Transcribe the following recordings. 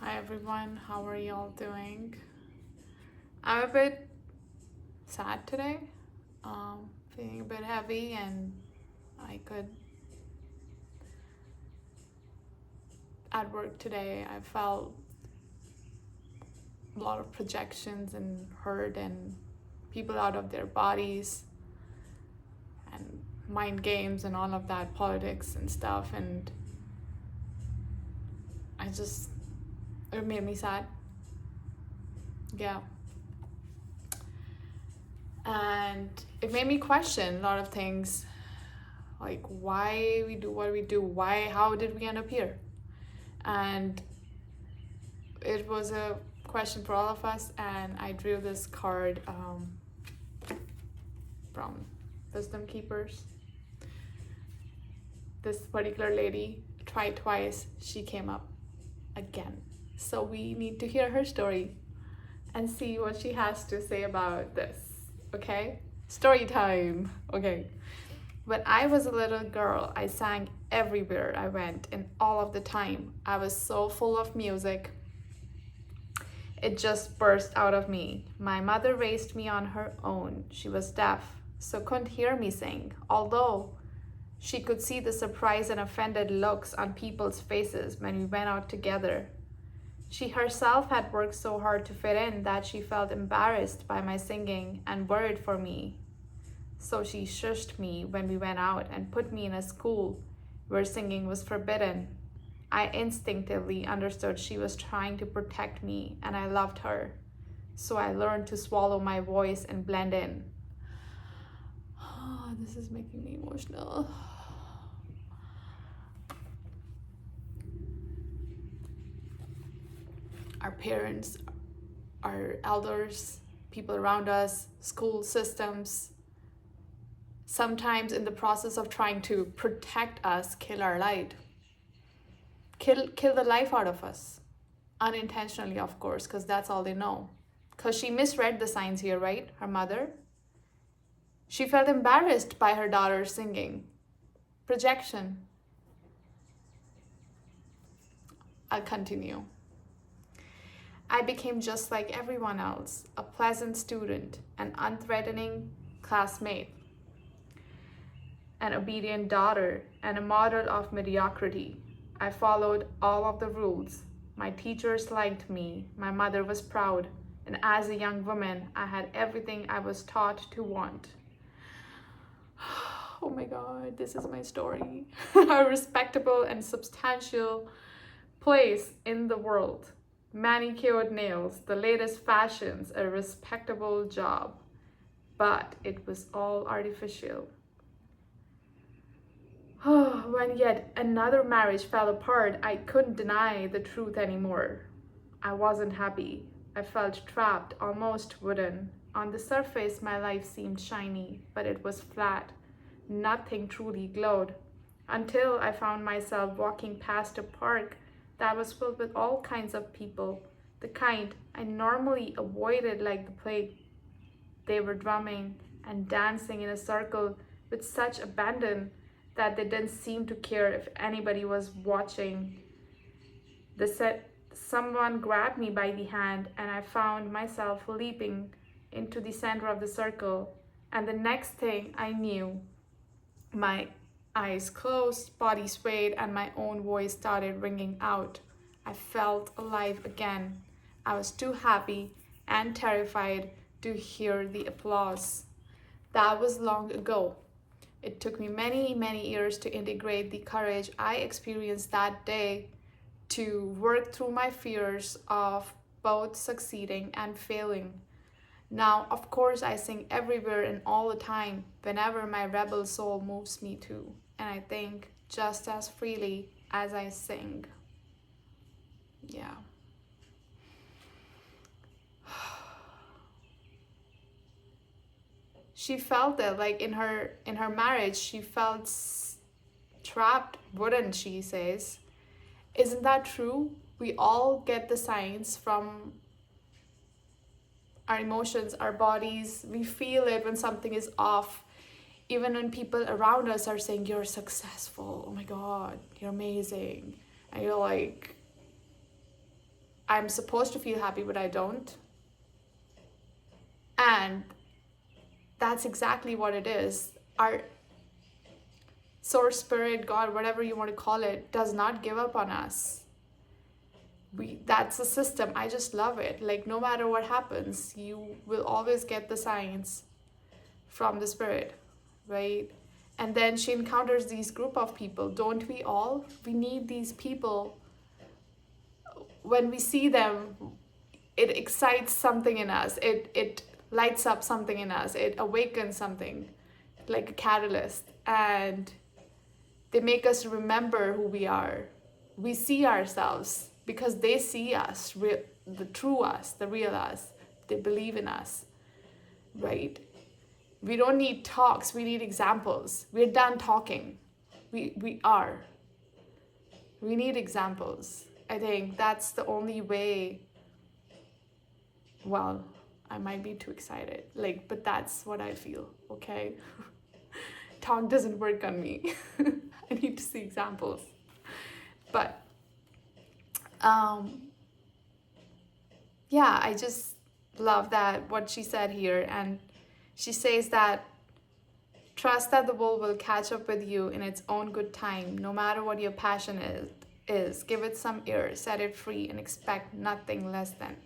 Hi everyone, how are y'all doing? I'm a bit sad today, feeling a bit heavy, and I could, at work today, I felt a lot of projections and hurt and people out of their bodies and mind games and all of that, politics and stuff, and it made me sad. Yeah. And it made me question a lot of things, like why we do what we do, how did we end up here? And it was a question for all of us, and I drew this card from Wisdom Keepers. This particular lady tried twice, she came up again. So we need to hear her story and see what she has to say about this, okay? Story time, okay. When I was a little girl, I sang everywhere I went and all of the time. I was so full of music. It just burst out of me. My mother raised me on her own. She was deaf, so couldn't hear me sing, although she could see the surprised and offended looks on people's faces when we went out together. She herself had worked so hard to fit in that she felt embarrassed by my singing and worried for me. So she shushed me when we went out and put me in a school where singing was forbidden. I instinctively understood she was trying to protect me, and I loved her. So I learned to swallow my voice and blend in. Oh, this is making me emotional. Our parents, our elders, people around us, school systems, sometimes in the process of trying to protect us, kill our light. Kill the life out of us. Unintentionally, of course, because that's all they know. Because she misread the signs here, right? Her mother. She felt embarrassed by her daughter singing. Projection. I'll continue. I became just like everyone else, a pleasant student, an unthreatening classmate, an obedient daughter, and a model of mediocrity. I followed all of the rules. My teachers liked me. My mother was proud. And as a young woman, I had everything I was taught to want. Oh my God, this is my story. A respectable and substantial place in the world. Manicured nails, the latest fashions, a respectable job. But it was all artificial. When yet another marriage fell apart, I couldn't deny the truth anymore. I wasn't happy. I felt trapped, almost wooden. On the surface, my life seemed shiny, but it was flat. Nothing truly glowed. Until I found myself walking past a park that was filled with all kinds of people, the kind I normally avoided like the plague. They were drumming and dancing in a circle with such abandon that they didn't seem to care if anybody was watching. Someone grabbed me by the hand, and I found myself leaping into the center of the circle. And the next thing I knew, my eyes closed, body swayed, and my own voice started ringing out. I felt alive again. I was too happy and terrified to hear the applause. That was long ago. It took me many, many years to integrate the courage I experienced that day, to work through my fears of both succeeding and failing. Now, of course, I sing everywhere and all the time, whenever my rebel soul moves me to, and I think just as freely as I sing. Yeah. She felt that, like in her marriage, she felt trapped, wouldn't she? Says, isn't that true? We all get the signs from our emotions, our bodies. We feel it when something is off. Even when people around us are saying, you're successful, oh my God, you're amazing. And you're like, I'm supposed to feel happy, but I don't. And that's exactly what it is. Our source, spirit, God, whatever you want to call it, does not give up on us. That's a system. I just love it. Like, no matter what happens, you will always get the signs from the spirit, right? And then she encounters these group of people. Don't we all? We need these people. When we see them, it excites something in us. It lights up something in us. It awakens something, like a catalyst. And they make us remember who we are. We see ourselves because they see us, the true us, the real us. They believe in us, right? We don't need talks, we need examples. We're done talking. We are. We need examples. I think that's the only way. Well, I might be too excited, but that's what I feel, okay? Talk doesn't work on me. I need to see examples. But yeah, I just love that what she said here. And she says that trust that the world will catch up with you in its own good time, no matter what your passion is. Give it some ear, set it free, and expect nothing less than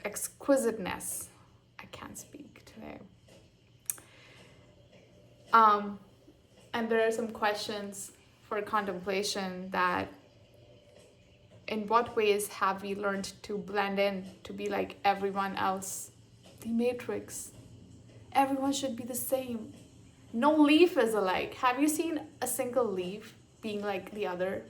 exquisiteness. I can't speak today. And there are some questions for contemplation that in what ways have we learned to blend in, to be like everyone else? The Matrix. Everyone should be the same. No leaf is alike. Have you seen a single leaf being like the other?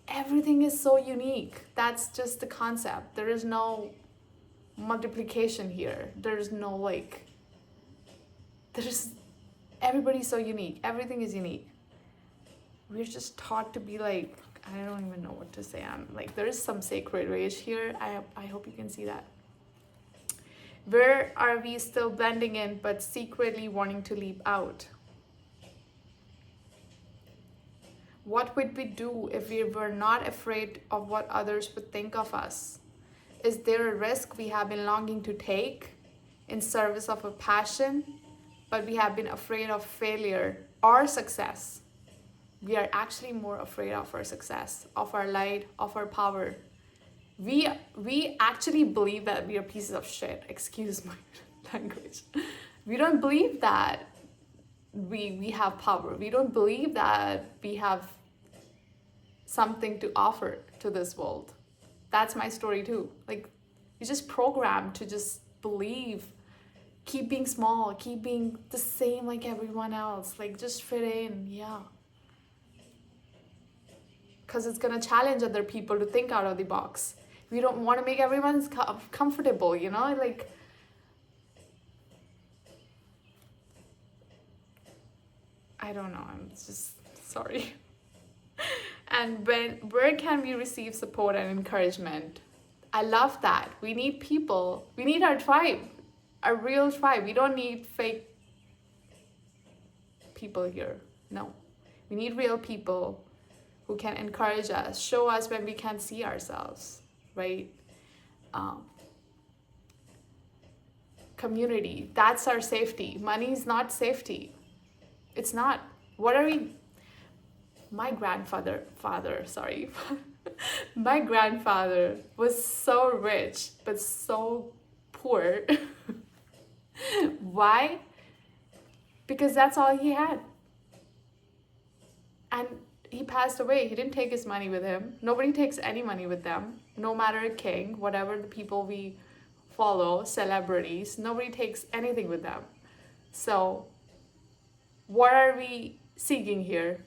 Everything is so unique. That's just the concept. There is no multiplication here. There's no everybody's so unique. Everything is unique. We're just taught to be like, I don't even know what to say. There is some sacred rage here. I hope you can see that. Where are we still blending in but secretly wanting to leap out? What would we do if we were not afraid of what others would think of us? Is there a risk we have been longing to take in service of a passion, but we have been afraid of failure or success? We are actually more afraid of our success, of our light, of our power. We actually believe that we are pieces of shit. Excuse my language. We don't believe that we have power. We don't believe that we have something to offer to this world. That's my story too. You're just programmed to just believe, keep being small, keep being the same like everyone else, just fit in, yeah. Because it's gonna challenge other people to think out of the box. We don't want to make everyone comfortable, I don't know, I'm just sorry. And where can we receive support and encouragement? I love that. We need people. We need our tribe, a real tribe. We don't need fake people here. No, we need real people who can encourage us, show us when we can't see ourselves, right? Community, that's our safety. Money is not safety. It's not. What are we? My grandfather was so rich, but so poor. Why? Because that's all he had. And he passed away. He didn't take his money with him. Nobody takes any money with them. No matter a king, whatever the people we follow, celebrities, nobody takes anything with them. So what are we seeking here?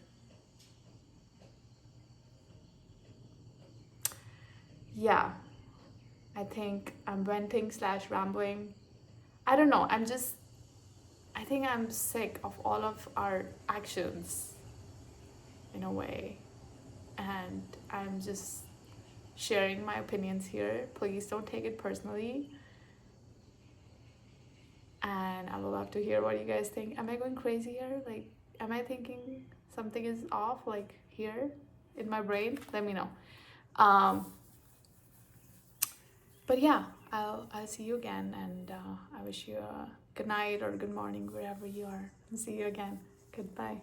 Yeah, I think I'm venting / rambling. I don't know. I think I'm sick of all of our actions in a way. And I'm just sharing my opinions here. Please don't take it personally. And I would love to hear what you guys think. Am I going crazy here? Am I thinking something is off here in my brain? Let me know. But yeah, I'll see you again, and I wish you a good night or good morning wherever you are. See you again. Goodbye.